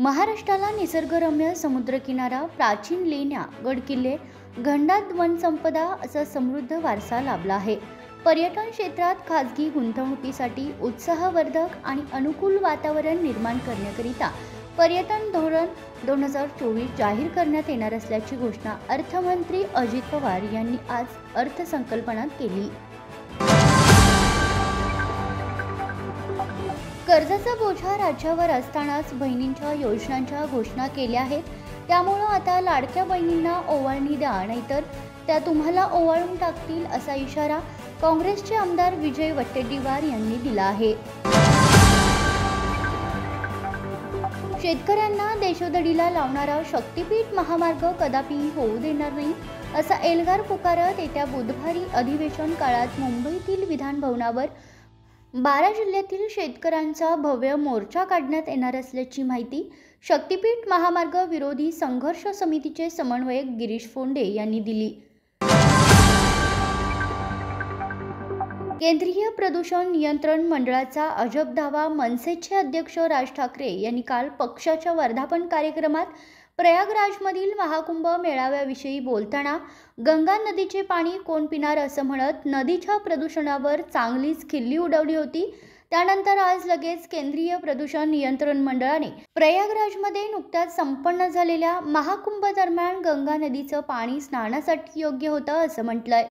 महाराष्ट्राला निसर्गरम्य समुद्रकिनारा, प्राचीन लेण्या, गडकिल्ले, घनदाट वनसंपदा असा समृद्ध वारसा लाभला आहे. पर्यटन क्षेत्रात खासगी गुंतवणुकीसाठी उत्साहवर्धक आणि अनुकूल वातावरण निर्माण करण्याकरिता पर्यटन धोरण 2024 जाहीर करण्यात येणार असल्याची घोषणा अर्थमंत्री अजित पवार यांनी आज अर्थसंकल्पात केली. कर्जाचा बोजा राज्यावर असतानाच बहिणींच्या योजनांच्या घोषणा केल्या आहेत. त्यामुळे आता लाडक्या बहिणींना ओवाळणी द्या, नाहीतर त्या तुम्हाला ओवाळून टाकतील असा इशारा काँग्रेसचे आमदार विजय वडेट्टीवार यांनी दिला आहे. शेतकऱ्यांना देशोधडीला लावणारा शक्तीपीठ महामार्ग कदापि होऊ देणार नाही असा एल्गार पुकारत येत्या बुधवारी अधिवेशन काळात मुंबईतील विधान भवनावर 12 जिल्ह्यातील शेतकऱ्यांचा भव्य मोर्चा काढण्यात येणार असल्याची माहिती शक्तीपीठ महामार्ग विरोधी संघर्ष समितीचे समन्वयक गिरीश फोंडे यांनी दिली. केंद्रीय प्रदूषण नियंत्रण मंडळाचा अजब दावा. मनसेचे अध्यक्ष राज ठाकरे यांनी काल पक्षाच्या वर्धापन कार्यक्रमात प्रयागराजमधील महाकुंभ मेळाव्याविषयी बोलताना गंगा नदीचे पाणी कोण पिणार असं म्हणत नदीच्या प्रदूषणावर चांगलीच खिल्ली उडवली होती. त्यानंतर आज लगेच केंद्रीय प्रदूषण नियंत्रण मंडळाने प्रयागराजमध्ये नुकत्याच संपन्न झालेल्या महाकुंभ दरम्यान गंगा नदीचं पाणी स्नानासाठी योग्य होतं असं म्हटलंय.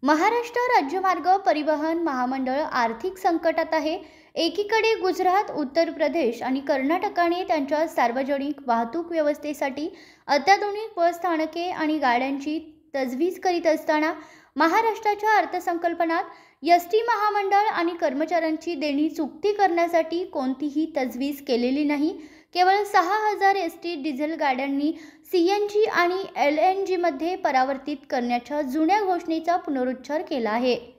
महाराष्ट्र राज्य मार्ग परिवहन महामंडळ आर्थिक संकटात आहे. एकीकडे गुजरात, उत्तर प्रदेश आणि कर्नाटकाने त्यांच्या सार्वजनिक वाहतूक व्यवस्थेसाठी अत्याधुनिक बस स्थानके आणि गाड्यांची तजवीज करीत असताना महाराष्ट्राच्या अर्थसंकल्पात एसटी महामंडळ आणि कर्मचाऱ्यांची देणी चुकती करण्यासाठी कोणतीही तजवीज केलेली नाही. केवळ 6000 एसटी डिझेल गाड्यांनी CNG आणि LNG मध्ये परावर्तित करण्याच्या जुन्या घोषणेचा पुनरुच्चार केला आहे.